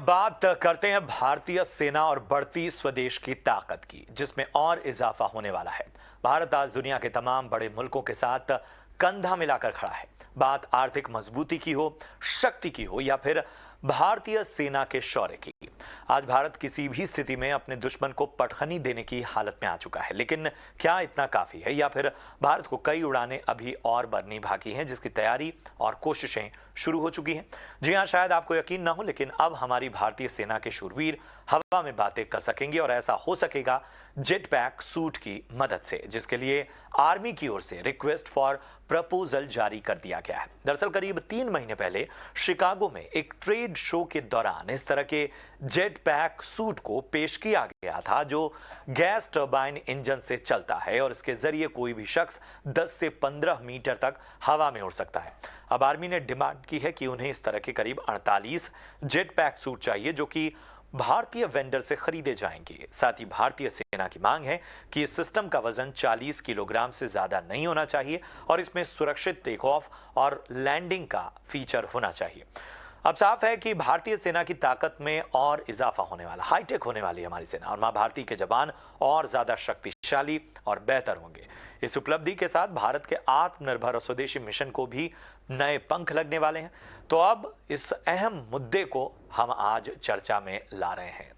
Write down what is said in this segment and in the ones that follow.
बात करते हैं भारतीय सेना और बढ़ती स्वदेश की ताकत की, जिसमें और इजाफा होने वाला है। भारत आज दुनिया के तमाम बड़े मुल्कों के साथ कंधा मिलाकर खड़ा है। बात आर्थिक मजबूती की हो, शक्ति की हो या फिर भारतीय सेना के शौर्य की, आज भारत किसी भी स्थिति में अपने दुश्मन को पटखनी देने की हालत में आ चुका है। लेकिन क्या इतना काफी है या फिर भारत को कई उड़ानें अभी और भरनी बाकी हैं, जिसकी तैयारी और कोशिशें शुरू हो चुकी हैं? जी हाँ, शायद आपको यकीन ना हो, लेकिन अब हमारी भारतीय सेना के शूरवीर हवा में बातें कर सकेंगे और ऐसा हो सकेगा जेट पैक सूट की मदद से, जिसके लिए आर्मी की ओर से रिक्वेस्ट फॉर प्रपोजल जारी कर दिया गया है। दरअसल करीब 3 महीने पहले शिकागो में एक ट्रेड शो के दौरान इस तरह के जेट पैक सूट को पेश किया गया था, जो गैस टर्बाइन इंजन से चलता है और इसके जरिए कोई भी शख्स 10 से 15 मीटर तक हवा में उड़ सकता है। अब आर्मी ने डिमांड की है कि उन्हें इस तरह के करीब 48 जेट पैक सूट चाहिए, जो कि भारतीय वेंडर से खरीदे जाएंगे। साथ ही भारतीय सेना की मांग है कि इस सिस्टम का वजन 40 किलोग्राम से ज्यादा नहीं होना चाहिए और इसमें सुरक्षित टेक ऑफ और लैंडिंग का फीचर होना चाहिए। अब साफ है कि भारतीय सेना की ताकत में और इजाफा होने वाला, हाईटेक होने वाली है हमारी सेना, और मां भारती के जवान और ज्यादा शक्तिशाली और बेहतर होंगे। इस उपलब्धि के साथ भारत के आत्मनिर्भर और स्वदेशी मिशन को भी नए पंख लगने वाले हैं। तो अब इस अहम मुद्दे को हम आज चर्चा में ला रहे हैं।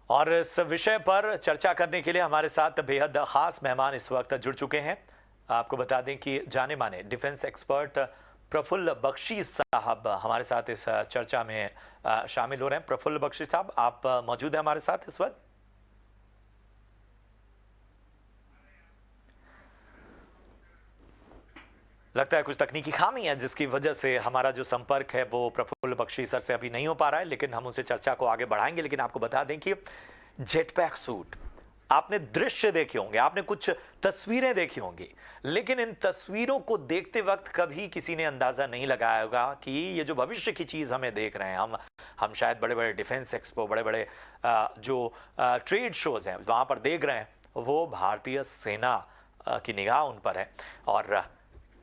और इस विषय पर चर्चा करने के लिए हमारे साथ बेहद खास मेहमान इस वक्त जुड़ चुके हैं। आपको बता दें कि जाने माने डिफेंस एक्सपर्ट प्रफुल्ल बख्शी साहब हमारे साथ इस चर्चा में शामिल हो रहे हैं। प्रफुल्ल बख्शी साहब, आप मौजूद हैं हमारे साथ इस वक्त? लगता है कुछ तकनीकी खामी है, जिसकी वजह से हमारा जो संपर्क है वो प्रफुल्ल बख्शी सर से अभी नहीं हो पा रहा है, लेकिन हम उनसे चर्चा को आगे बढ़ाएंगे। लेकिन आपको बता दें कि जेट पैक सूट, आपने दृश्य देखे होंगे, आपने कुछ तस्वीरें देखी होंगी, लेकिन इन तस्वीरों को देखते वक्त कभी किसी ने अंदाजा नहीं लगाया होगा कि ये जो भविष्य की चीज हमें देख रहे हैं, हम शायद बड़े बड़े डिफेंस एक्सपो, बड़े बड़े जो ट्रेड शोज हैं वहां पर देख रहे हैं, वो भारतीय सेना की निगाह उन पर है। और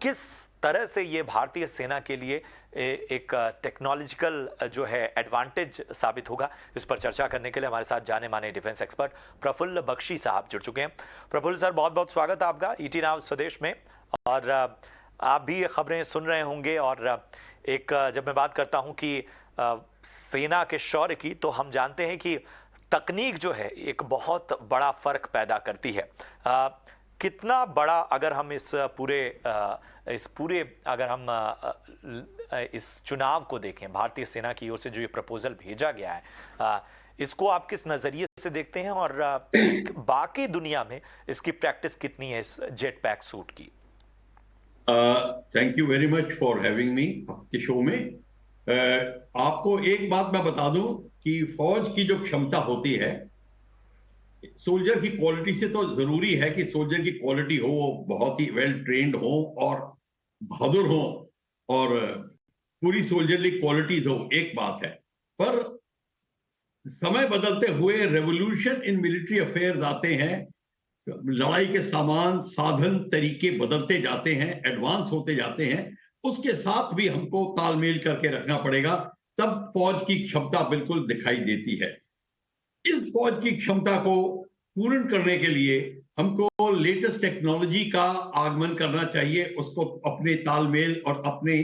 किस तरह से ये भारतीय सेना के लिए एक टेक्नोलॉजिकल जो है एडवांटेज साबित होगा, इस पर चर्चा करने के लिए हमारे साथ जाने माने डिफेंस एक्सपर्ट प्रफुल्ल बख्शी साहब जुड़ चुके हैं। प्रफुल्ल सर, बहुत बहुत स्वागत है आपका ईटी नाउ स्वदेश में। और आप भी ये खबरें सुन रहे होंगे, और एक जब मैं बात करता हूं कि सेना के शौर्य की, तो हम जानते हैं कि तकनीक जो है एक बहुत बड़ा फर्क पैदा करती है। कितना बड़ा, अगर हम इस पूरे अगर हम इस चुनाव को देखें, भारतीय सेना की ओर से जो ये प्रपोजल भेजा गया है, इसको आप किस नजरिए से देखते हैं, और बाकी दुनिया में इसकी प्रैक्टिस कितनी है इस जेट पैक सूट की? Thank you very much for having me आपके शो में। आपको एक बात मैं बता दूं कि फौज की जो क्षमता होती है, सोल्जर की क्वालिटी से तो जरूरी है कि सोल्जर की क्वालिटी हो, वो बहुत ही वेल ट्रेन्ड हो और बहादुर हो और पूरी सोल्जरली क्वालिटीज हो, एक बात है। पर समय बदलते हुए रेवोल्यूशन इन मिलिट्री अफेयर्स आते हैं, लड़ाई के सामान, साधन, तरीके बदलते जाते हैं, एडवांस होते जाते हैं, उसके साथ भी हमको तालमेल करके रखना पड़ेगा, तब फौज की क्षमता बिल्कुल दिखाई देती है। इस फौज की क्षमता को पूर्ण करने के लिए हमको लेटेस्ट टेक्नोलॉजी का आगमन करना चाहिए, उसको अपने तालमेल और अपने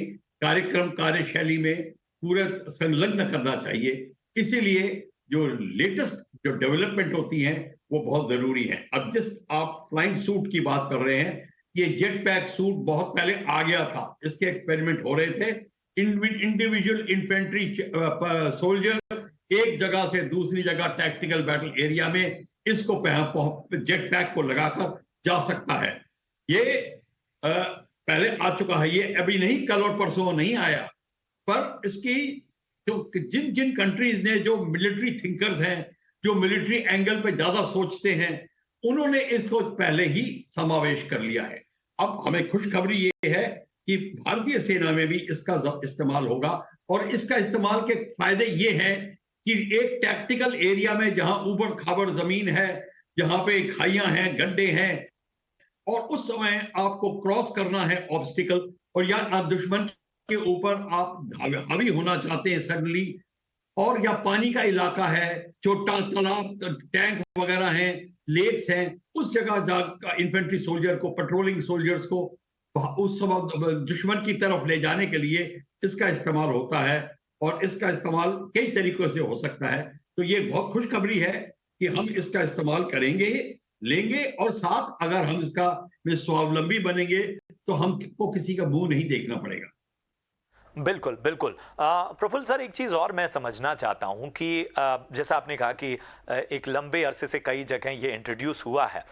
कार्यक्रम कार्यशैली में पूरा संलग्न करना चाहिए। इसीलिए जो लेटेस्ट जो डेवलपमेंट होती हैं वो बहुत जरूरी है। अब जिस आप फ्लाइंग सूट की बात कर रहे हैं, ये जेट पैक सूट बहुत पहले आ गया था, इसके एक्सपेरिमेंट हो रहे थे। इंडिविजुअल इन्फेंट्री सोल्जर एक जगह से दूसरी जगह टैक्टिकल बैटल एरिया में इसको जेट पैक को लगाकर जा सकता है। ये पहले आ चुका है, ये अभी नहीं, कल और परसों नहीं आया। पर इसकी जो जिन जिन कंट्रीज ने, जो मिलिट्री थिंकर्स हैं, जो मिलिट्री एंगल पे ज्यादा सोचते हैं, उन्होंने इसको पहले ही समावेश कर लिया है। अब हमें खुशखबरी ये है कि भारतीय सेना में भी इसका इस्तेमाल होगा, और इसका इस्तेमाल के फायदे ये हैं कि एक टैक्टिकल एरिया में जहां ऊबड़ खाबड़ जमीन है, जहां पे खाइयां हैं, गड्ढे हैं, और उस समय आपको क्रॉस करना है ऑब्स्टिकल, और या आप दुश्मन के ऊपर आप हावी होना चाहते हैं सडनली, और या पानी का इलाका है, छोटा तालाब, टैंक वगैरह हैं, लेक्स हैं, उस जगह जाकर इन्फेंट्री सोल्जर को, पेट्रोलिंग सोल्जर्स को उस समय दुश्मन की तरफ ले जाने के लिए इसका इस्तेमाल होता है। और इसका इस्तेमाल कई तरीकों से हो सकता है। तो ये बहुत खुशखबरी है कि हम इसका इस्तेमाल करेंगे, लेंगे, और साथ अगर हम इसका में स्वावलंबी बनेंगे तो हमको किसी का मुंह नहीं देखना पड़ेगा। बिल्कुल, बिल्कुल। प्रफुल्ल सर, एक चीज़ और मैं समझना चाहता हूँ कि जैसा आपने कहा कि एक लंबे अरसे से कई जगह ये इंट्रोड्यूस हुआ है।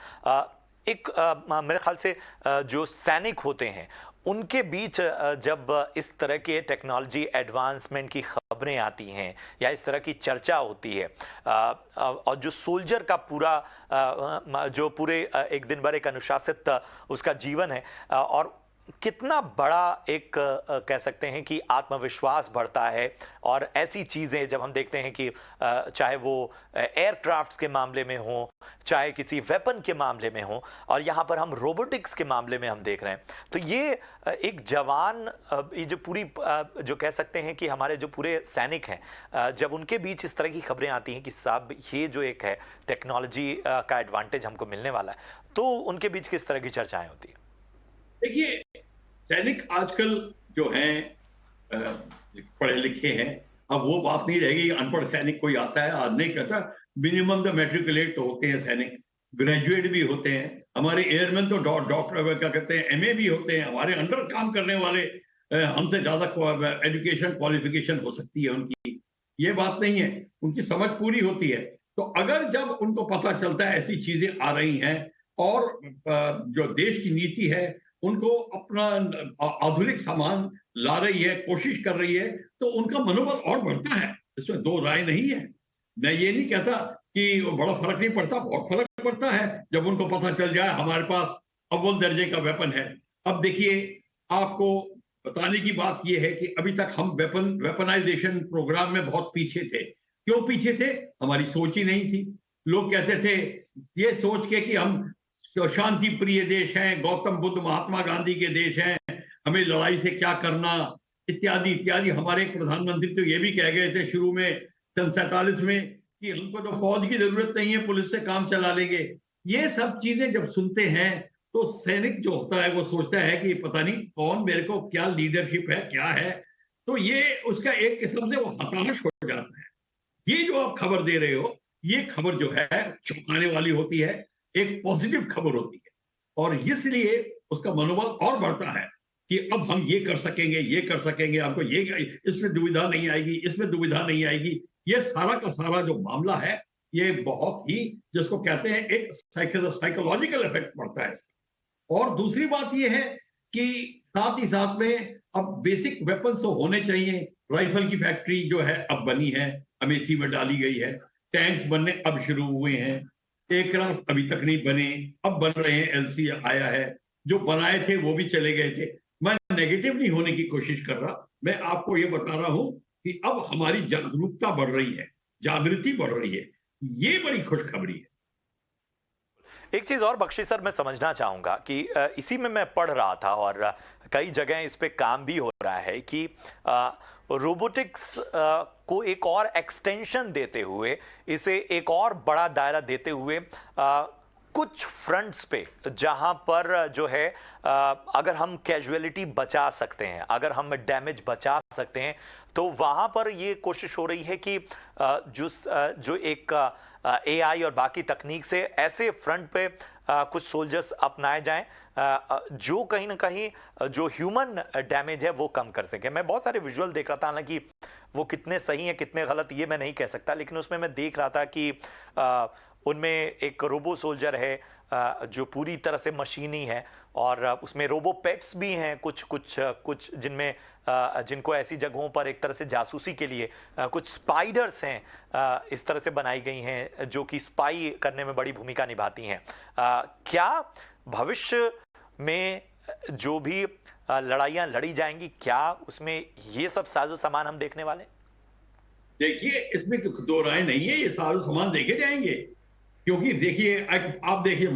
मेरे ख्याल से जो सैनिक होते हैं, उनके बीच जब इस तरह के टेक्नोलॉजी एडवांसमेंट की खबरें आती हैं या इस तरह की चर्चा होती है, और जो सोल्जर का पूरा जो पूरे एक दिन भर एक अनुशासित उसका जीवन है, और कितना बड़ा एक कह सकते हैं कि आत्मविश्वास बढ़ता है। और ऐसी चीज़ें जब हम देखते हैं कि चाहे वो एयरक्राफ्ट्स के मामले में हो, चाहे किसी वेपन के मामले में हो, और यहाँ पर हम रोबोटिक्स के मामले में हम देख रहे हैं, तो ये एक जवान, ये जो पूरी जो कह सकते हैं कि हमारे जो पूरे सैनिक हैं, जब उनके बीच इस तरह की खबरें आती हैं कि साहब ये जो एक है टेक्नोलॉजी का एडवांटेज हमको मिलने वाला है, तो उनके बीच किस तरह की चर्चाएं होती हैं? देखिए, सैनिक आजकल जो हैं पढ़े लिखे हैं। अब वो बात नहीं रहेगी अनपढ़ सैनिक कोई आता है, आज नहीं कहता। मिनिमम द मैट्रिकुलेट तो होते हैं सैनिक, ग्रेजुएट भी होते हैं। हमारे एयरमैन तो डॉक्टर क्या कहते हैं, एमए भी होते हैं। हमारे अंडर काम करने वाले हमसे ज्यादा एजुकेशन क्वालिफिकेशन हो सकती है उनकी, ये बात नहीं है। उनकी समझ पूरी होती है। तो अगर जब उनको पता चलता है ऐसी चीजें आ रही हैं, और जो देश की नीति है उनको अपना आधुनिक सामान ला रही है, कोशिश कर रही है, तो उनका मनोबल और बढ़ता है। इसमें दो राय नहीं है। मैं ये नहीं कहता कि बड़ा फर्क नहीं पड़ता, बहुत फर्क पड़ता है जब उनको पता चल जाए हमारे पास अव्वल दर्जे का वेपन है। अब देखिए, आपको बताने की बात यह है कि अभी तक हम वेपनाइजेशन प्रोग्राम में बहुत पीछे थे। क्यों पीछे थे? हमारी सोच ही नहीं थी। लोग कहते थे ये सोच के कि हम शांति प्रिय देश हैं, गौतम बुद्ध महात्मा गांधी के देश हैं, हमें लड़ाई से क्या करना, इत्यादि इत्यादि। हमारे प्रधानमंत्री तो ये भी कह गए थे शुरू में सन 47 में कि हमको तो फौज की जरूरत नहीं है, पुलिस से काम चला लेंगे। ये सब चीजें जब सुनते हैं तो सैनिक जो होता है वो सोचता है कि पता नहीं कौन मेरे को क्या लीडरशिप है, क्या है। तो ये उसका एक किस्म से वो हताश हो जाता है। ये जो आप खबर दे रहे हो, ये खबर जो है चौंकाने वाली होती है, एक पॉजिटिव खबर होती है, और इसलिए उसका मनोबल और बढ़ता है कि अब हम ये कर सकेंगे, ये कर सकेंगे, आपको ये इसमें दुविधा नहीं आएगी, इसमें दुविधा नहीं आएगी। ये सारा का सारा जो मामला है, ये बहुत ही, जिसको कहते हैं, एक साइकोलॉजिकल इफेक्ट पड़ता है इसका। और दूसरी बात ये है कि साथ ही साथ में अब बेसिक वेपन्स तो होने चाहिए। राइफल की फैक्ट्री जो है अब बनी है, अमेठी में डाली गई है। टैंक्स बनने अब शुरू हुए हैं। एयरक्राफ्ट अभी तक नहीं बने, अब बन रहे हैं। एलसी आया है, जो बनाए थे वो भी चले गए थे। मैं नेगेटिव नहीं होने की कोशिश कर रहा, मैं आपको ये बता रहा हूं कि अब हमारी जागरूकता बढ़ रही है, जागृति बढ़ रही है। ये बड़ी खुशखबरी है। एक चीज़ और बख्शी सर मैं समझना चाहूँगा कि इसी में मैं पढ़ रहा था, और कई जगह इस पे काम भी हो रहा है कि रोबोटिक्स को एक और एक्सटेंशन देते हुए, इसे एक और बड़ा दायरा देते हुए, कुछ फ्रंट्स पे जहां पर जो है अगर हम कैजुअलिटी बचा सकते हैं, अगर हम डैमेज बचा सकते हैं, तो वहां पर ये कोशिश हो रही है कि जो एक एआई और बाकी तकनीक से ऐसे फ्रंट पे कुछ सोल्जर्स अपनाए जाएं जो कहीं ना कहीं जो ह्यूमन डैमेज है वो कम कर सके। मैं बहुत सारे विजुअल देख रहा था, हालांकि वो कितने सही हैं कितने गलत ये मैं नहीं कह सकता, लेकिन उसमें मैं देख रहा था कि उनमें एक रोबो सोल्जर है जो पूरी तरह से मशीनी है और उसमें रोबो पेट्स भी हैं, कुछ कुछ कुछ जिनमें जिनको ऐसी जगहों पर एक तरह से जासूसी के लिए कुछ स्पाइडर्स हैं, इस तरह से बनाई गई हैं जो कि स्पाई करने में बड़ी भूमिका निभाती हैं। क्या भविष्य में जो भी लड़ाइयाँ लड़ी जाएंगी, क्या उसमें ये सब साजो सामान हम देखने वाले हैं? देखिए, इसमें तो दो राय नहीं है, ये सारे सामान देखे जाएंगे। क्योंकि देखिए, आप देखिए,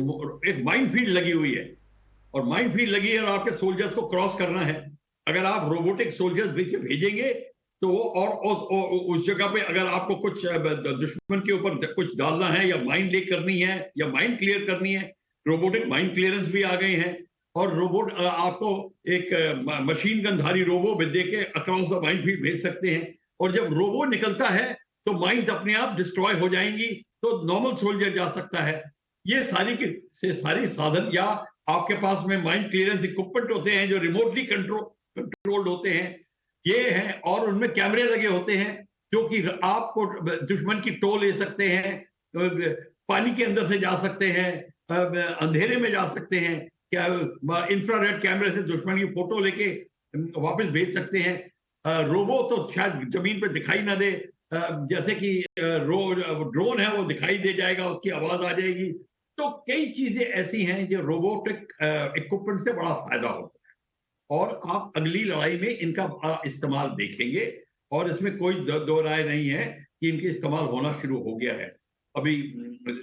एक माइनफील्ड लगी हुई है, और माइनफील्ड लगी है और आपके सोल्जर्स को क्रॉस करना है। अगर आप रोबोटिक सोल्जर्स भेजेंगे तो वो और उस जगह पे अगर आपको कुछ दुश्मन के ऊपर कुछ डालना है, या माइन ले करनी है, या माइन क्लियर करनी है, रोबोटिक माइन क्लियरेंस भी आ गए हैं। और रोबोट आपको एक मशीन गनधारी रोबो भी दे के अक्रॉस द माइनफील्ड भेज सकते हैं। और जब रोबो निकलता है तो माइंस अपने आप डिस्ट्रॉय हो जाएंगी, तो नॉर्मल सोल्जर जा सकता है। ये सारी की से सारी साधन, या आपके पास में माइंड क्लियरेंस इक्विपमेंट होते हैं जो रिमोटली कंट्रोल्ड होते हैं, ये हैं। और उनमें कैमरे लगे होते हैं जो कि आपको दुश्मन की टो ले सकते हैं, पानी के अंदर से जा सकते हैं, अंधेरे में जा सकते हैं, क्या इंफ्रारेड कैमरे से दुश्मन की फोटो लेके वापस भेज सकते हैं। रोबो तो शायद जमीन पे दिखाई ना दे, जैसे कि ड्रोन है वो दिखाई दे जाएगा, उसकी आवाज आ जाएगी। तो कई चीजें ऐसी हैं जो रोबोटिक इक्विपमेंट से बड़ा फायदा होता है, और आप अगली लड़ाई में इनका बड़ा इस्तेमाल देखेंगे। और इसमें कोई दो राय नहीं है कि इनके इस्तेमाल होना शुरू हो गया है। अभी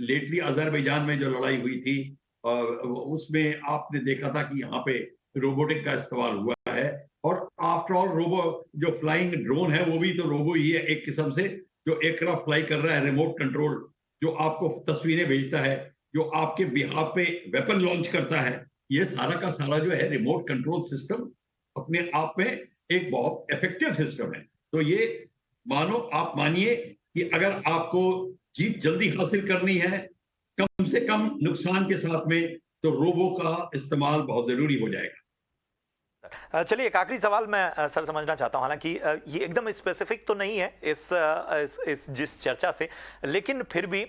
लेटली अजरबैजान में जो लड़ाई हुई थी, उसमें आपने देखा था कि यहाँ पे रोबोटिक का इस्तेमाल हुआ है। और आफ्टर ऑल रोबो जो फ्लाइंग ड्रोन है वो भी तो रोबो ही है एक किस्म से, जो एयरक्राफ्ट फ्लाई कर रहा है, रिमोट कंट्रोल, जो आपको तस्वीरें भेजता है, जो आपके बिहाफ पे वेपन लॉन्च करता है। ये सारा का सारा जो है रिमोट कंट्रोल सिस्टम अपने आप में एक बहुत इफेक्टिव सिस्टम है। तो ये आप मानिए कि अगर आपको जीत जल्दी हासिल करनी है, कम से कम नुकसान के साथ में, तो रोबो का इस्तेमाल बहुत जरूरी हो जाएगा। चलिए, एक आखिरी सवाल मैं सर समझना चाहता हूं, हालांकि ये एकदम स्पेसिफिक तो नहीं है इस जिस चर्चा से, लेकिन फिर भी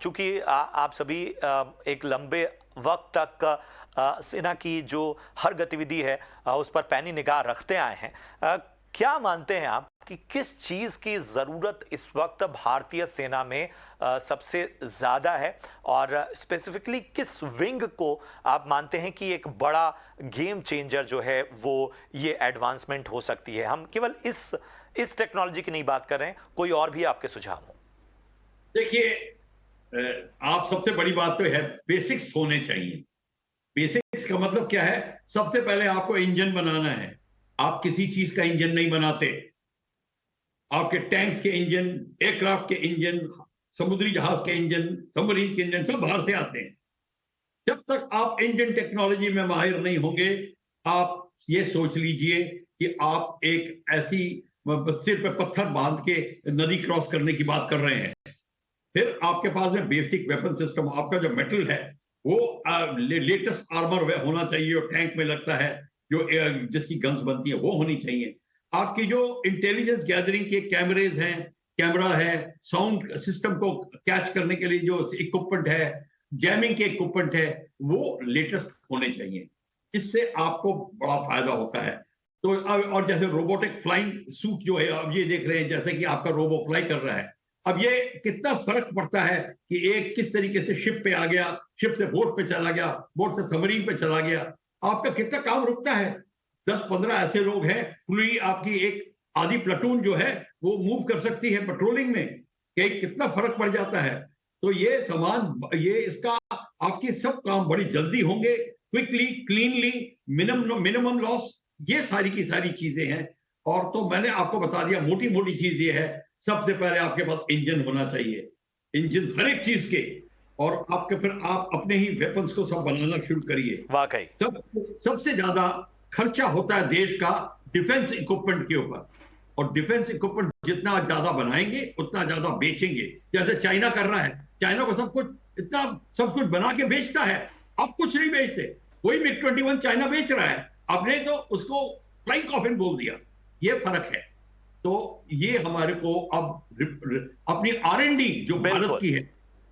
चूंकि आप सभी एक लंबे वक्त तक सेना की जो हर गतिविधि है उस पर पैनी निगाह रखते आए हैं, क्या मानते हैं आप कि किस चीज की जरूरत इस वक्त भारतीय सेना में सबसे ज्यादा है, और स्पेसिफिकली किस विंग को आप मानते हैं कि एक बड़ा गेम चेंजर जो है वो ये एडवांसमेंट हो सकती है? हम केवल इस टेक्नोलॉजी की नहीं बात कर रहे हैं, कोई और भी आपके सुझाव हो? देखिए, आप सबसे बड़ी बात तो है बेसिक्स होने चाहिए। बेसिक्स का मतलब क्या है? सबसे पहले आपको इंजन बनाना है। आप किसी चीज का इंजन नहीं बनाते। आपके टैंक्स के इंजन, एयरक्राफ्ट के इंजन, समुद्री जहाज के इंजन, सबमरीन के इंजन सब बाहर से आते हैं। जब तक आप इंजन टेक्नोलॉजी में माहिर नहीं होंगे, आप ये सोच लीजिए कि आप एक ऐसी सिर पे पत्थर बांध के नदी क्रॉस करने की बात कर रहे हैं। फिर आपके पास में बेसिक वेपन सिस्टम, आपका जो मेटल है वो लेटेस्ट आर्मर होना चाहिए, जो टैंक में लगता है, जो जिसकी गन्स बनती है वो होनी चाहिए। आपकी जो इंटेलिजेंस गैदरिंग के कैमरा है, साउंड सिस्टम को कैच करने के लिए जो इक्विपमेंट है, जैमिंग के इक्विपमेंट है, वो लेटेस्ट होने चाहिए। इससे आपको बड़ा फायदा होता है। तो और जैसे रोबोटिक फ्लाइंग सूट जो है, अब ये देख रहे हैं जैसे कि आपका रोबो फ्लाई कर रहा है। अब ये कितना फर्क पड़ता है कि एक किस तरीके से शिप पे आ गया, शिप से बोट पे चला गया, बोट से सबमरीन पे चला गया, आपका कितना काम रुकता है। 10-15 ऐसे लोग हैं, पूरी आपकी एक आधी प्लाटून जो है वो मूव कर सकती है पेट्रोलिंग में, कि कितना फर्क पड़ जाता है। तो ये सामान, ये इसका आपके सब काम बड़ी जल्दी होंगे, क्विकली, क्लीनली, मिनिमम लॉस, ये सारी की सारी चीजें हैं। और तो मैंने आपको बता दिया, मोटी मोटी चीज ये है, सबसे पहले आपके पास इंजन होना चाहिए, इंजन हर एक चीज के, और आपके फिर आप अपने ही वेपन्स को सब बनाना शुरू करिए। वाकई सबसे ज्यादा खर्चा होता है देश का डिफेंस इक्विपमेंट के ऊपर, और डिफेंस इक्विपमेंट जितना ज्यादा बनाएंगे उतना ज्यादा बेचेंगे। जैसे चाइना कर रहा है, चाइना को सब कुछ इतना सब कुछ बना के बेचता है, आप कुछ नहीं बेचते। वही MiG-21 चाइना बेच रहा है, आपने तो उसको फ्लाइंग कॉफिन बोल दिया। ये फर्क है। तो ये हमारे को अब अपनी R&D जो भारत की है,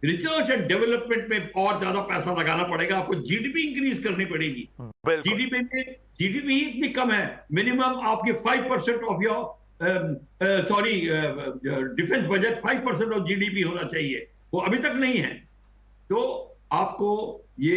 रिसर्च एंड डेवलपमेंट में और ज्यादा पैसा लगाना पड़ेगा, आपको जीडीपी इंक्रीज करनी पड़ेगी। बिल्कुल जीडीपी में जीडीपी ही इतनी कम है, मिनिमम आपकी 5% of your sorry defence budget 5% of GDP होना चाहिए, वो अभी तक नहीं है। तो आपको ये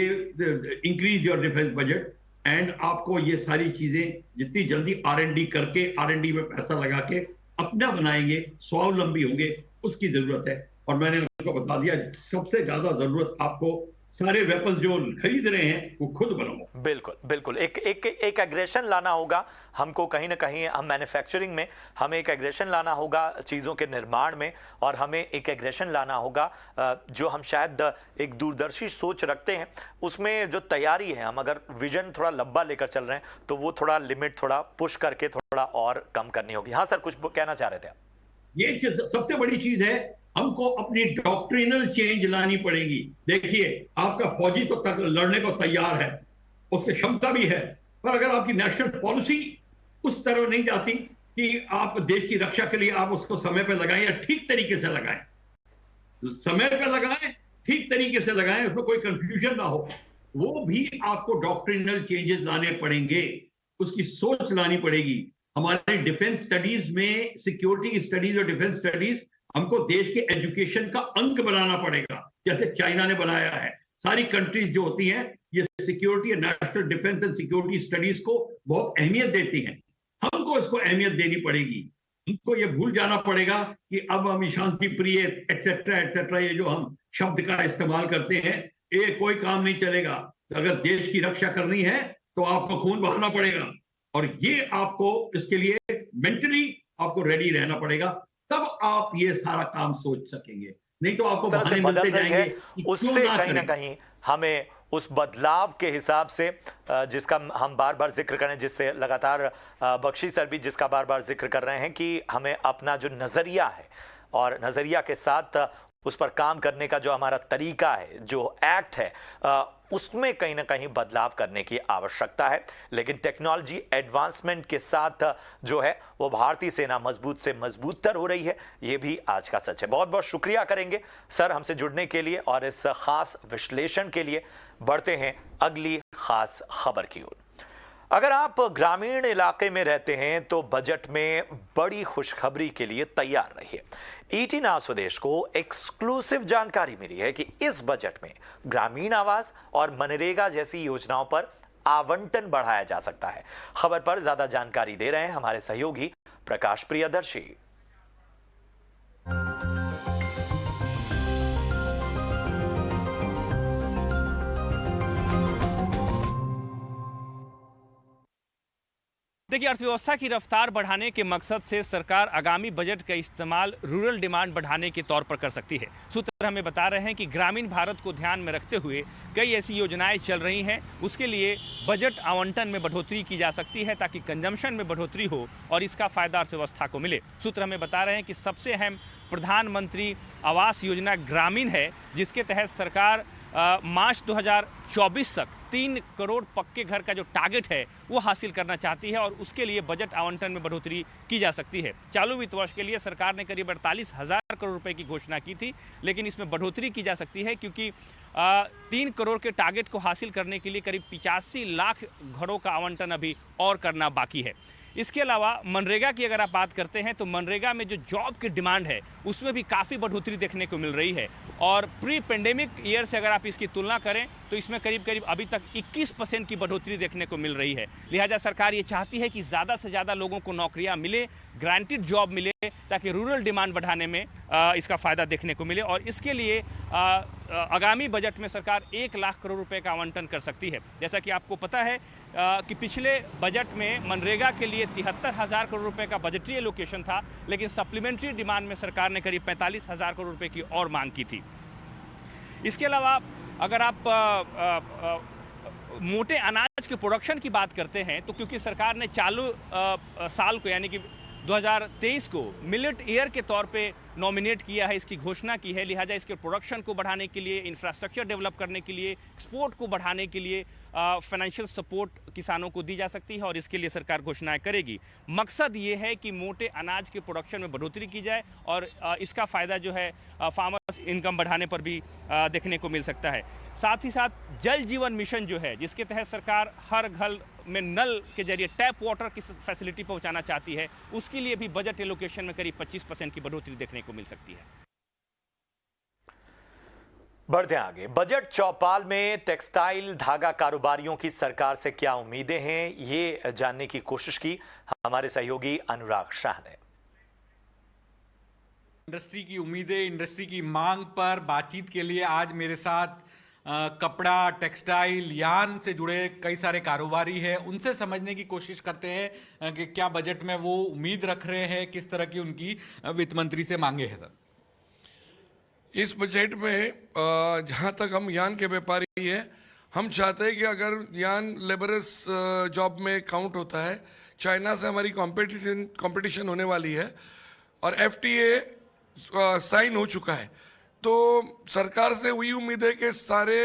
increase your defence budget and आपको ये सारी चीजें जितनी जल्दी आर&डी करके, आर&डी में पैसा लगा के अपना बनाएंगे, स्वावलंबी होंगे, उसकी जरूरत है। और मैंने आपको बता दिया, सबसे ज्यादा जरूरत आपको सारे वेपन्स जो खरीद रहे हैं वो खुद बनाओ। बिल्कुल बिल्कुल एक एक एक एग्रेशन लाना होगा हमको, कहीं ना कहीं हम मैन्युफैक्चरिंग में हमें एक एग्रेशन लाना होगा चीज़ों के निर्माण में, और हमें एक एग्रेशन लाना होगा जो हम शायद एक दूरदर्शी सोच रखते हैं उसमें जो तैयारी है, हम अगर विजन थोड़ा लंबा लेकर चल रहे हैं तो वो थोड़ा लिमिट थोड़ा पुश करके थोड़ा और कम करनी होगी। हाँ सर, कुछ कहना चाह रहे थे आप? ये सबसे बड़ी चीज है, हमको अपनी डॉक्ट्रिनल चेंज लानी पड़ेगी। देखिए, आपका फौजी तो लड़ने को तैयार है, उसकी क्षमता भी है, पर अगर आपकी नेशनल पॉलिसी उस तरह नहीं जाती कि आप देश की रक्षा के लिए आप उसको समय पे लगाएं या ठीक तरीके से लगाएं, समय पे लगाएं, ठीक तरीके से लगाएं, उसमें कोई कंफ्यूजन ना हो, वो भी आपको डॉक्ट्रिनल चेंजेस लाने पड़ेंगे, उसकी सोच लानी पड़ेगी। हमारे डिफेंस स्टडीज में, सिक्योरिटी स्टडीज और डिफेंस स्टडीज हमको देश के एजुकेशन का अंग बनाना पड़ेगा, जैसे चाइना ने बनाया है। सारी कंट्रीज जो होती हैं ये security, national defence and security studies को बहुत अहमियत देती हैं, हमको इसको अहमियत देनी पड़ेगी। हमको ये भूल जाना पड़ेगा कि अब हम शांति प्रिय एक्सेट्रा एक्सेट्रा ये जो हम शब्द का इस्तेमाल करते हैं, ये कोई काम नहीं चलेगा। अगर देश की रक्षा करनी है तो आपको खून बहाना पड़ेगा, और ये आपको इसके लिए मेंटली आपको रेडी रहना पड़ेगा, तब आप ये सारा काम सोच सकेंगे। नहीं तो आपको तरह से बहाने बदल मिलते रही जाएंगे है, कि उससे क्यों ना कहीं ना करें। कहीं हमें उस बदलाव के हिसाब से जिसका हम बार बार जिक्र करें, जिससे लगातार बख्शी सर भी जिसका बार बार जिक्र कर रहे हैं कि हमें अपना जो नजरिया है और नजरिया के साथ उस पर काम करने का जो हमारा तरीका है, जो एक्ट है, उसमें कहीं ना कहीं बदलाव करने की आवश्यकता है। लेकिन टेक्नोलॉजी एडवांसमेंट के साथ जो है वो भारतीय सेना मजबूत से मजबूतर हो रही है, ये भी आज का सच है। बहुत बहुत शुक्रिया करेंगे सर हमसे जुड़ने के लिए और इस खास विश्लेषण के लिए। बढ़ते हैं अगली खास खबर की ओर। अगर आप ग्रामीण इलाके में रहते हैं तो बजट में बड़ी खुशखबरी के लिए तैयार रहिए। ईटी नाउ स्वदेश को एक्सक्लूसिव जानकारी मिली है कि इस बजट में ग्रामीण आवास और मनरेगा जैसी योजनाओं पर आवंटन बढ़ाया जा सकता है। खबर पर ज्यादा जानकारी दे रहे हैं हमारे सहयोगी प्रकाश प्रियदर्शी। देखिए, अर्थव्यवस्था की रफ्तार बढ़ाने के मकसद से सरकार आगामी बजट का इस्तेमाल रूरल डिमांड बढ़ाने के तौर पर कर सकती है। सूत्र हमें बता रहे हैं कि ग्रामीण भारत को ध्यान में रखते हुए कई ऐसी योजनाएं चल रही हैं। उसके लिए बजट आवंटन में बढ़ोतरी की जा सकती है ताकि कंजम्पशन में बढ़ोतरी हो और इसका फायदा अर्थव्यवस्था को मिले। सूत्र हमें बता रहे हैं कि सबसे अहम प्रधानमंत्री आवास योजना ग्रामीण है, जिसके तहत सरकार मार्च 2024 तक 3 करोड़ पक्के घर का जो टारगेट है वो हासिल करना चाहती है और उसके लिए बजट आवंटन में बढ़ोतरी की जा सकती है। चालू वित्त वर्ष के लिए सरकार ने करीब 48,000 करोड़ रुपए की घोषणा की थी, लेकिन इसमें बढ़ोतरी की जा सकती है क्योंकि 3 करोड़ के टारगेट को हासिल करने के लिए करीब 85 लाख घरों का आवंटन अभी और करना बाकी है। इसके अलावा मनरेगा की अगर आप बात करते हैं तो मनरेगा में जो जॉब की डिमांड है उसमें भी काफ़ी बढ़ोतरी देखने को मिल रही है और प्री पेंडेमिक ईयर से अगर आप इसकी तुलना करें तो इसमें करीब करीब अभी तक 21% की बढ़ोतरी देखने को मिल रही है। लिहाजा सरकार ये चाहती है कि ज़्यादा से ज़्यादा लोगों को नौकरियां मिले, ग्रांटेड जॉब मिले, ताकि रूरल डिमांड बढ़ाने में इसका फ़ायदा देखने को मिले और इसके लिए आगामी बजट में सरकार 1 लाख करोड़ रुपए का आवंटन कर सकती है। जैसा कि आपको पता है कि पिछले बजट में मनरेगा के लिए 73,000 करोड़ रुपए का बजटीय एलोकेशन था, लेकिन सप्लीमेंट्री डिमांड में सरकार ने करीब 45,000 करोड़ रुपए की और मांग की थी। इसके अलावा अगर आप मोटे अनाज के प्रोडक्शन की बात करते हैं तो क्योंकि सरकार ने चालू साल को यानी कि 2023 को मिलेट ईयर के तौर पे नॉमिनेट किया है, इसकी घोषणा की है। लिहाजा इसके प्रोडक्शन को बढ़ाने के लिए, इंफ्रास्ट्रक्चर डेवलप करने के लिए, एक्सपोर्ट को बढ़ाने के लिए फाइनेंशियल सपोर्ट किसानों को दी जा सकती है और इसके लिए सरकार घोषणाएं करेगी। मकसद ये है कि मोटे अनाज के प्रोडक्शन में बढ़ोतरी की जाए और इसका फ़ायदा जो है फार्मर्स इनकम बढ़ाने पर भी देखने को मिल सकता है। साथ ही साथ जल जीवन मिशन जो है, जिसके तहत सरकार हर घर में नल के जरिए टैप वाटर की फैसिलिटी पहुंचाना चाहती है, उसके लिए भी बजट एलोकेशन में करीब 25% की बढ़ोतरी देखने को मिल सकती है। बढ़ते आगे, बजट चौपाल में टेक्सटाइल धागा कारोबारियों की सरकार से क्या उम्मीदें हैं, ये जानने की कोशिश की हमारे सहयोगी अनुराग शाह ने। इंडस्ट्री की उम्मीदें, इंडस्ट्री की मांग पर बातचीत के लिए आज मेरे साथ कपड़ा, टेक्सटाइल, यान से जुड़े कई सारे कारोबारी हैं। उनसे समझने की कोशिश करते हैं कि क्या बजट में वो उम्मीद रख रहे हैं, किस तरह की उनकी वित्त मंत्री से मांगे हैं। सर, इस बजट में जहाँ तक हम यान के व्यापारी हैं, हम चाहते हैं कि अगर यान लेबरस जॉब में काउंट होता है, चाइना से हमारी कंपटीशन होने वाली है और FTA साइन हो चुका है, तो सरकार से वही उम्मीद है कि सारे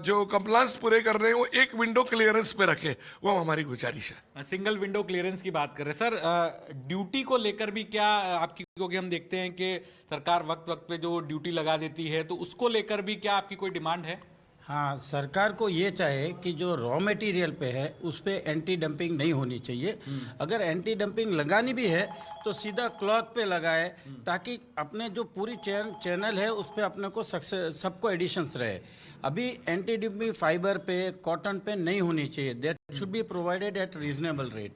जो कंप्लायंस पूरे कर रहे हैं वो एक विंडो क्लियरेंस पे रखे, वो हमारी गुजारिश है। सिंगल विंडो क्लियरेंस की बात कर रहे हैं सर, ड्यूटी को लेकर भी क्या आपकी, क्योंकि हम देखते हैं कि सरकार वक्त वक्त पे जो ड्यूटी लगा देती है, तो उसको लेकर भी क्या आपकी कोई डिमांड है? हाँ, सरकार को ये चाहे कि जो रॉ मटेरियल पे है उस पे एंटी डंपिंग नहीं होनी चाहिए। अगर एंटी डंपिंग लगानी भी है तो सीधा क्लॉथ पे लगाए, ताकि अपने जो पूरी चैनल है उस पे अपने को सबको एडिशंस रहे। अभी एंटी डंपिंग फाइबर पे, कॉटन पे नहीं होनी चाहिए। That should be provided eight reasonable rate.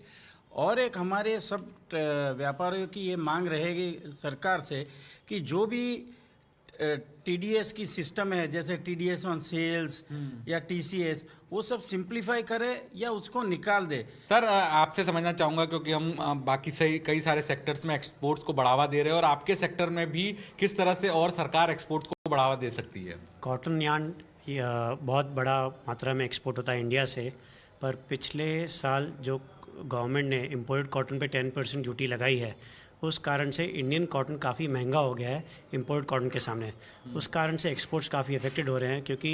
और एक हमारे सब व्यापारियों की ये मांग रहेगी सरकार से कि जो भी TDS की सिस्टम है, जैसे TDS ऑन सेल्स या TCS, वो सब सिंप्लीफाई करे या उसको निकाल दे। सर, आपसे समझना चाहूँगा, क्योंकि हम बाकी सही कई सारे सेक्टर्स में एक्सपोर्ट्स को बढ़ावा दे रहे हैं, और आपके सेक्टर में भी किस तरह से और सरकार एक्सपोर्ट्स को बढ़ावा दे सकती है? कॉटन यार्न बहुत बड़ा मात्रा में एक्सपोर्ट होता है इंडिया से, पर पिछले साल जो गवर्नमेंट ने इम्पोर्टेड कॉटन पे 10% ड्यूटी लगाई है, उस कारण से इंडियन कॉटन काफ़ी महंगा हो गया है इम्पोर्ट कॉटन के सामने। उस कारण से एक्सपोर्ट्स काफ़ी अफेक्टेड हो रहे हैं, क्योंकि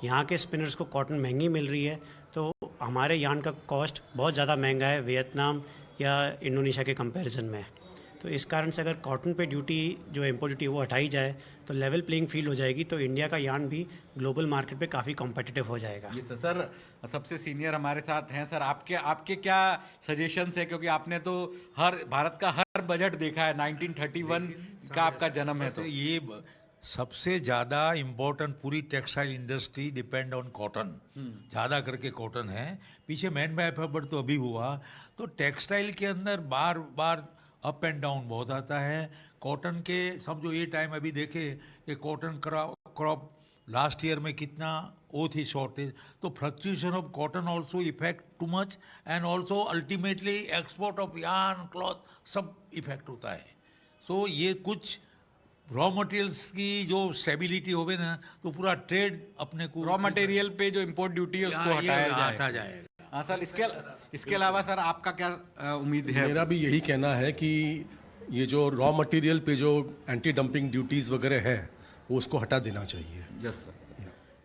यहाँ के स्पिनर्स को कॉटन महंगी मिल रही है, तो हमारे यार्न का कॉस्ट बहुत ज़्यादा महंगा है वियतनाम या इंडोनेशिया के कंपैरिजन में। तो इस कारण से अगर कॉटन पे ड्यूटी जो इम्पोर्ट ड्यूटी वो हटाई जाए तो लेवल प्लेइंग फील्ड हो जाएगी, तो इंडिया का यार्न भी ग्लोबल मार्केट पे काफ़ी कॉम्पिटिटिव हो जाएगा। ये सर, सबसे सीनियर हमारे साथ हैं सर, आपके क्या सजेशंस है, क्योंकि आपने तो भारत का हर बजट देखा है, 1931 का आपका जन्म है, तो ये सबसे ज़्यादा इम्पोर्टेंट पूरी textile industry depend on cotton, ज़्यादा करके कॉटन है। पीछे मैन पावर तो अभी हुआ, तो टेक्सटाइल के अंदर बार बार अप एंड डाउन बहुत आता है। कॉटन के समझो ये टाइम अभी देखे कि कॉटन क्रॉप लास्ट ईयर में कितना वो थी शॉर्टेज, तो fluctuation of cotton also effect too much, and also ultimately export of yarn, cloth सब इफेक्ट होता है। सो ये कुछ रॉ मटेरियल्स की जो स्टेबिलिटी होवे ना, तो पूरा ट्रेड अपने को रॉ मटेरियल पे जो इम्पोर्ट ड्यूटी है उसको हटा जाएगा। हाँ सर, इसके अलावा सर आपका क्या उम्मीद है? मेरा भी यही कहना है कि ये जो रॉ मटेरियल पे जो एंटी डंपिंग ड्यूटीज वगैरह है वो उसको हटा देना चाहिए। Yes sir.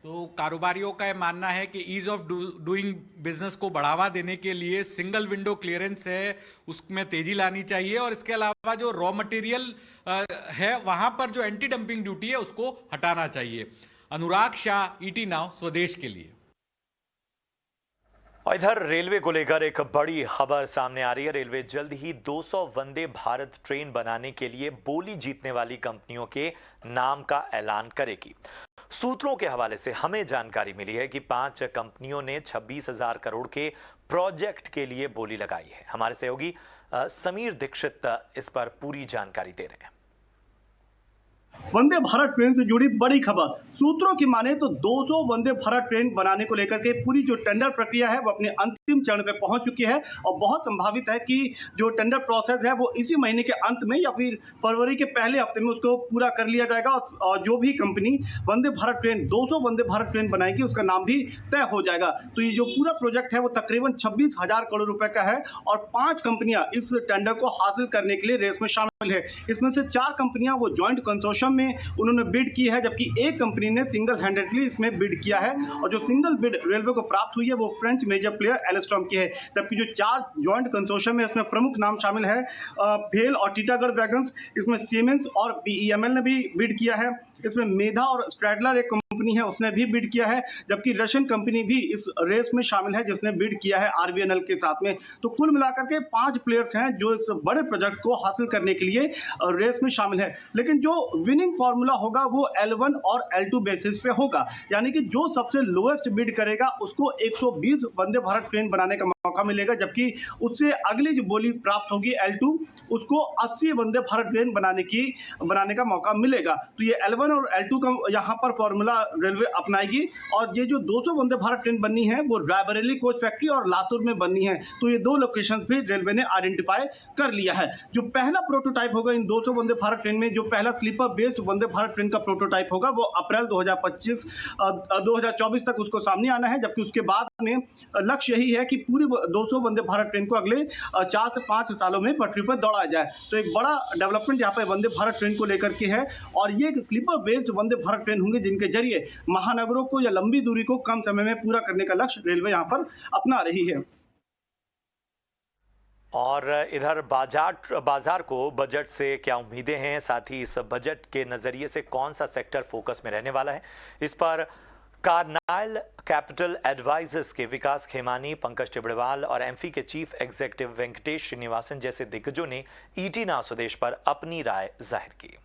तो कारोबारियों का मानना है कि ईज ऑफ डूइंग बिजनेस को बढ़ावा देने के लिए सिंगल विंडो क्लियरेंस है, उसमें तेजी लानी चाहिए, और इसके अलावा जो रॉ मटेरियल है वहां पर जो एंटी डंपिंग ड्यूटी है उसको हटाना चाहिए। अनुराग शाह, ET नाउ, स्वदेश के लिए। और इधर रेलवे को लेकर एक बड़ी खबर सामने आ रही है। रेलवे जल्द ही 200 वंदे भारत ट्रेन बनाने के लिए बोली जीतने वाली कंपनियों के नाम का ऐलान करेगी। सूत्रों के हवाले से हमें जानकारी मिली है कि 5 कंपनियों ने 26,000 करोड़ के प्रोजेक्ट के लिए बोली लगाई है। हमारे सहयोगी समीर दीक्षित इस पर पूरी जानकारी दे रहे हैं। वंदे भारत ट्रेन से जुड़ी बड़ी खबर। सूत्रों की माने तो 200 वंदे भारत ट्रेन बनाने को लेकर के पूरी जो टेंडर प्रक्रिया है वो अपने अंतिम चरण पे पहुंच चुकी है और बहुत संभावित है कि जो टेंडर प्रोसेस है वो इसी महीने के अंत में या फिर फरवरी के पहले हफ्ते में उसको पूरा कर लिया जाएगा और जो भी company Vande Bharat train 200 Vande Bharat train बनाएगी उसका नाम भी तय हो जाएगा। तो ये जो पूरा प्रोजेक्ट है वो तकरीबन 26,000 करोड़ रुपए का है और 5 कंपनियां इस टेंडर को हासिल करने के लिए रेस में शामिल है। इसमें से 4 कंपनियां वो ज्वाइंट कंसोर्शियम में उन्होंने बिड की है, जबकि एक कंपनी ने सिंगल हैंडेडली इसमें बिड किया है और जो सिंगल बिड रेलवे को प्राप्त हुई है वो फ्रेंच मेजर प्लेयर एल्स्टॉम की है। जबकि जो 4 ज्वाइंट कंसोर्शियम है इसमें प्रमुख नाम शामिल है भेल और टीटागढ़ वैगन्स, इसमें सीमेंस और बीईएमएल ने भी बिड किया है। इसमें मेधा और स्ट्रैडलर एक कंपनी है उसने भी बिड किया है, जबकि रशियन कंपनी भी इस रेस में शामिल है जिसने बिड किया है आरबीएनएल के साथ में। तो कुल मिलाकर के 5 प्लेयर्स हैं जो इस बड़े प्रोजेक्ट को हासिल करने के लिए रेस में शामिल है। लेकिन जो विनिंग फार्मूला होगा वो L1 और L2 बेसिस पे होगा, यानी कि जो सबसे लोएस्ट बिड करेगा उसको 120 वंदे भारत ट्रेन बनाने का मौका मिलेगा, जबकि उससे अगली जो बोली प्राप्त होगी L2 उसको 80 वंदे भारत ट्रेन बनाने का मौका मिलेगा। तो ये L1 और L2 का यहाँ पर फॉर्मूला रेलवे अपनाएगी और ये जो 200 वंदे भारत ट्रेन बननी है वो रायबरेली कोच फैक्ट्री और लातूर में बननी है। तो ये 2 लोकेशंस भी रेलवे ने आइडेंटिफाई कर लिया है। जो पहला प्रोटोटाइप होगा इन 200 वंदे भारत ट्रेन में, जो पहला sleeper based Vande Bharat train का प्रोटोटाइप होगा वो अप्रैल 2024 तक उसको सामने आना है, जबकि उसके बाद में लक्ष्य यही है कि पूरी 200 वंदे भारत ट्रेन को अगले 4 से 5 सालों में पटरी पर दौड़ाया जाए। तो एक बड़ा डेवलपमेंट यहाँ पे वंदे भारत ट्रेन को लेकर के है और ये एक sleeper based Vande Bharat train होंगे जिनके जरिए महानगरों को या लंबी दूरी को कम समय में पूरा करने का लक्ष्य रेलवे यहाँ पर अपना रही है। और इधर बाजार को बजट से क्या उम्मीदें हैं, साथ ही इस बजट के नजरिए से कौन सा सेक्टर फोकस में रहने वाला है, इस पर कार्नाइल कैपिटल एडवाइजर्स के विकास खेमानी, पंकज टिबड़वाल और एमफी के चीफ एग्जीक्यूटिव वेंकटेश श्रीनिवासन जैसे दिग्गजों ने ईटी ना स्वदेश पर अपनी राय जाहिर की।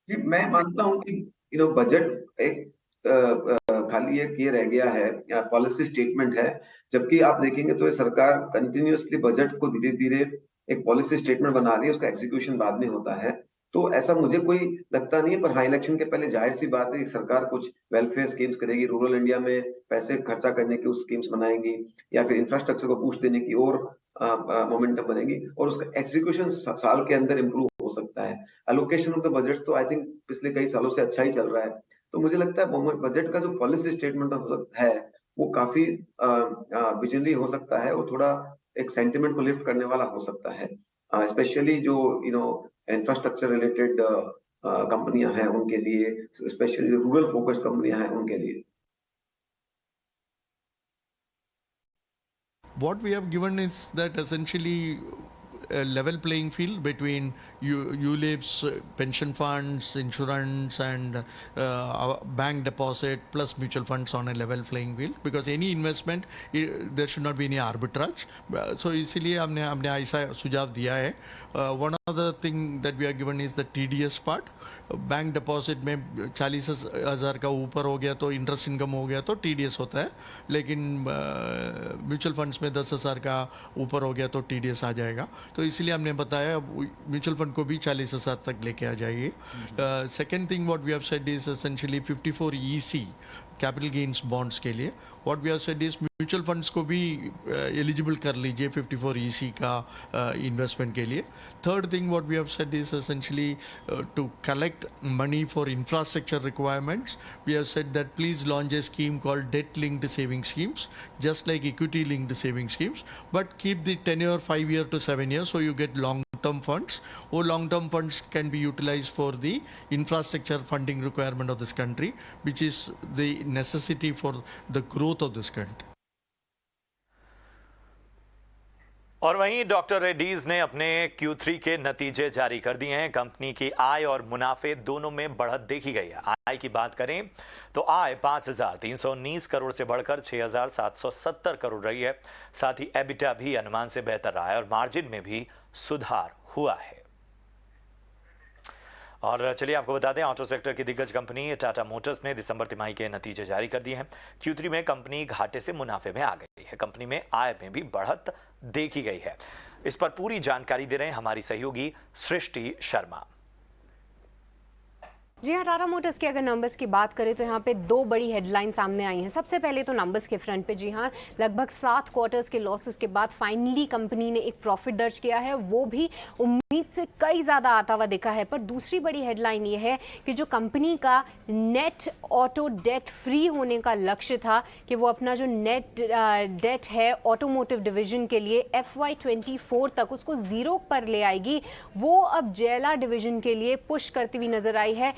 जी, मैं मानता हूं कि बजट एक खाली एक ये रह गया है या पॉलिसी स्टेटमेंट है, जबकि आप देखेंगे तो ये सरकार कंटिन्यूअसली बजट को धीरे धीरे एक पॉलिसी स्टेटमेंट बना रही है, उसका एग्जीक्यूशन बाद में होता है। तो ऐसा मुझे कोई लगता नहीं है, पर हाँ, इलेक्शन के पहले जाहिर सी बात है कि सरकार कुछ वेलफेयर स्कीम्स करेगी, रूरल इंडिया में पैसे खर्चा करने की उस स्कीम्स बनाएंगी या फिर इंफ्रास्ट्रक्चर को बूस्ट देने की और मोमेंटम बनेगी और उसका एग्जीक्यूशन साल के अंदर इंप्रूव हो सकता है। एलोकेशन ऑफ द बजट तो आई थिंक पिछले कई सालों से अच्छा ही चल रहा है। तो मुझे लगता है बजट का जो पॉलिसी स्टेटमेंट है वो काफी विजनरी हो सकता है और थोड़ा एक सेंटिमेंट को लिफ्ट करने वाला हो सकता है, स्पेशली जो इंफ्रास्ट्रक्चर रिलेटेड कंपनियां हैं उनके लिए, स्पेशली जो रूरल फोकस कंपनियां हैं उनके लिए। What we have given is that essentially a level playing field between ULIPs, pension funds, insurance and bank deposit plus mutual funds on a level playing field, because any investment there should not be any arbitrage. So इसीलिए हमने ऐसा सुझाव दिया है। One of the thing that we are given is the TDS part. Bank deposit में 40,000 का ऊपर हो गया तो इंटरेस्ट इनकम हो गया तो TDS होता है, लेकिन म्यूचुअल फंड्स में 10,000 का ऊपर हो गया तो TDS आ जाएगा। तो इसलिए हमने बताया म्यूचुअल फंड को भी 40,000 तक लेके आ जाइए। Second thing what we have said is essentially 54 EC capital gains bonds के लिए what we have said is mutual funds को भी एलिजिबल कर लीजिए 54 EC का इन्वेस्टमेंट के लिए। Third thing what we have said is essentially to collect money for infrastructure requirements we have said that please launch a scheme called debt linked saving schemes just like equity linked saving schemes, but keep the tenure 5 years to 7 years so you get long term funds, or long term funds can be utilized for the infrastructure funding requirement of this country, which is the necessity for the growth of this country. और वहीं doctor Reddy's ने अपने Q3 के नतीजे जारी कर दिए हैं। कंपनी की आय और मुनाफे दोनों में बढ़त देखी गई है। आय की बात करें तो आय 5,319 करोड़ से बढ़कर 6,770 करोड़ रही है। साथ ही एबिटा भी अनुमान से बेहतर रहा है और मार्जिन में भी सुधार हुआ है। और चलिए आपको बता दें, ऑटो सेक्टर की दिग्गज कंपनी टाटा मोटर्स ने दिसंबर तिमाही के नतीजे जारी कर दिए हैं। Q3 में कंपनी घाटे से मुनाफे में आ गई है। कंपनी में आय में भी बढ़त देखी गई है। इस पर पूरी जानकारी दे रहे हैं हमारी सहयोगी सृष्टि शर्मा। जी हाँ, टाटा मोटर्स के अगर नंबर्स की बात करें तो यहाँ पे दो बड़ी हेडलाइन सामने आई हैं। सबसे पहले तो नंबर्स के फ्रंट पे, जी हाँ, लगभग 7 क्वार्टर्स के लॉसेस के बाद फाइनली कंपनी ने एक प्रॉफिट दर्ज किया है, वो भी उम्मीद से कई ज़्यादा आता हुआ दिखा है। पर दूसरी बड़ी हेडलाइन ये है कि जो कंपनी का नेट ऑटो डेट फ्री होने का लक्ष्य था कि वो अपना जो नेट डेट है ऑटोमोटिव डिवीजन के लिए FY24 तक उसको जीरो पर ले आएगी, वो अब JLR डिवीजन के लिए पुश करती हुई नजर आई है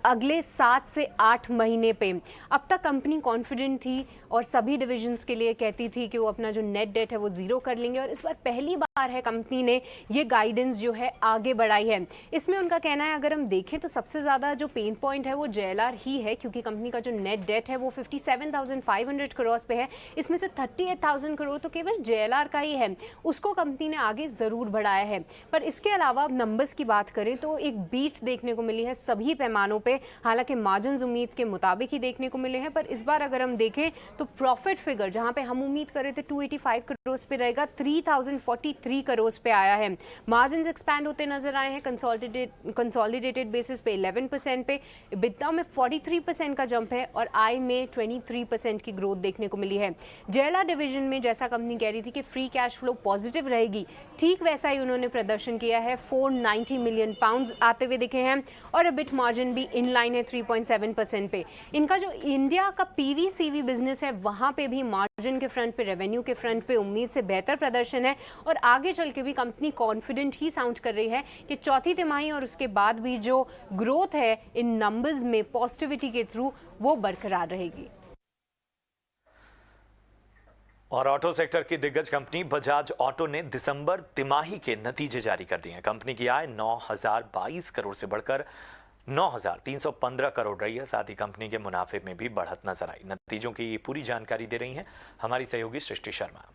अगले 7 से 8 महीने पे। अब तक कंपनी कॉन्फिडेंट थी और सभी डिविजन्स के लिए कहती थी कि वो अपना जो नेट डेट है वो जीरो कर लेंगे, और इस बार पहली बार है कंपनी ने ये गाइडेंस जो है आगे बढ़ाई है। इसमें उनका कहना है, अगर हम देखें तो सबसे ज़्यादा जो पेन पॉइंट है वो JLR ही है, क्योंकि कंपनी का जो नेट डेट है वो 57,500 करोड़ पे है। इसमें से 38,000 करोड़ तो केवल JLR का ही है, उसको कंपनी ने आगे ज़रूर बढ़ाया है। पर इसके अलावा अब नंबर्स की बात करें तो एक बीट देखने को मिली है सभी पैमानों पे। हालांकि मार्जिन्स उम्मीद के मुताबिक ही देखने को मिले हैं, पर इस बार अगर हम देखें तो प्रॉफिट फिगर जहां पे हम उम्मीद कर रहे थे 285 करोड़ पे रहेगा, 3043 करोड़ पे आया है। मार्जिन्स एक्सपैंड होते नजर आए हैं कंसोलिडेटेड बेसिस पे 11% पे, EBITDA में 43% का जंप है और आय में 23% की ग्रोथ देखने को मिली है। JLR डिवीजन में जैसा कंपनी कह रही थी कि फ्री कैश फ्लो पॉजिटिव रहेगी, ठीक वैसा ही उन्होंने प्रदर्शन किया है। 490 मिलियन पाउंड आते हुए दिखे हैं और EBIT मार्जिन भी इन लाइन है 3.7% पे। इनका जो इंडिया का PV/CV बिजनेस है वहां पे भी मार्जिन के फ्रंट पे, रेवेन्यू के फ्रंट पे उम्मीद से बेहतर प्रदर्शन है, और आगे चल के भी कंपनी कॉन्फिडेंट ही साउंड कर रही है कि चौथी तिमाही और उसके बाद भी जो ग्रोथ है इन नंबर्स में पॉजिटिविटी के थ्रू वो बरकरार रहेगी। और ऑटो सेक्टर की दिग्गज कंपनी बजाज ऑटो ने दिसंबर तिमाही के नतीजे जारी कर दिए हैं। कंपनी की आय 9,022 करोड़ से बढ़कर 9,315 करोड़ रही है। साथ ही कंपनी के मुनाफे में भी बढ़त नजर आई। नतीजों की पूरी जानकारी दे रही हैं हमारी सहयोगी सृष्टि शर्मा।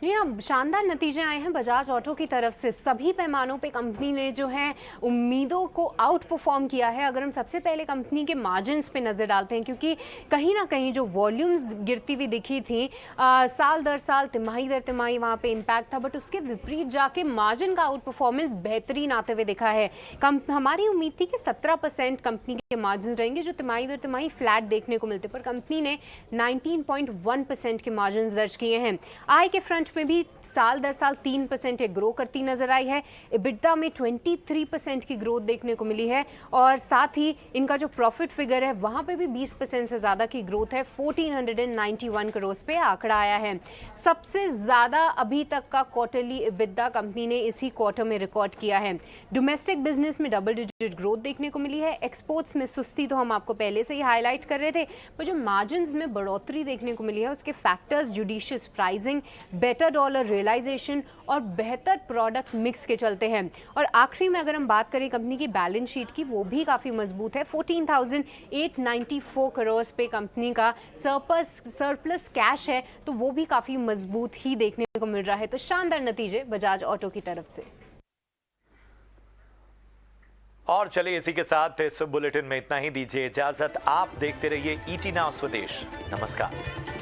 जी हाँ, शानदार नतीजे आए हैं बजाज ऑटो की तरफ से। सभी पैमानों पे कंपनी ने जो है उम्मीदों को आउट परफॉर्म किया है। अगर हम सबसे पहले कंपनी के मार्जिन्स पे नज़र डालते हैं, क्योंकि कहीं ना कहीं जो वॉल्यूम्स गिरती हुई दिखी थी साल दर साल, तिमाही दर तिमाही, वहाँ पे इम्पैक्ट था, बट उसके विपरीत जाके मार्जिन का आउट परफॉर्मेंस बेहतरीन आते हुए दिखा है। हमारी उम्मीद थी कि 17% कंपनी के मार्जिन रहेंगे जो तिमाही दर तिमाही फ्लैट देखने को मिलते, पर कंपनी ने 19.1% के मार्जिन दर्ज किए हैं। आय के फ्रंट में भी साल दर साल 3% ग्रो करती नजर आई है। EBITDA में 23% की ग्रोथ देखने को मिली है, और साथ ही इनका जो प्रॉफिट फिगर है वहां पे भी 20% से ज्यादा की ग्रोथ है। 1491 करोड़ पे आंकड़ा आया है। सबसे ज्यादा अभी तक का क्वार्टरली EBITDA कंपनी ने इसी क्वार्टर में रिकॉर्ड किया है। डोमेस्टिक बिजनेस में डबल डिजिट ग्रोथ देखने को मिली है। एक्सपोर्ट्स में सुस्ती तो हम आपको पहले से ही हाईलाइट कर रहे थे, पर जो मार्जिन में बढ़ोतरी देखने को मिली है उसके factors judicious pricing, better dollar realisation और बेहतर प्रोडक्ट मिक्स के चलते हैं। और आखिरी में अगर हम बात करें कंपनी की बैलेंस शीट की, वो भी काफ़ी मजबूत है। 14,894 करोड़ पे कंपनी का सरप्लस कैश है, तो वो भी काफ़ी मजबूत ही देखने को मिल रहा है। तो शानदार नतीजे बजाज ऑटो की तरफ से। और चलिए इसी के साथ इस बुलेटिन में इतना ही। दीजिए इजाजत। आप देखते रहिए ET नाउ स्वदेश। नमस्कार।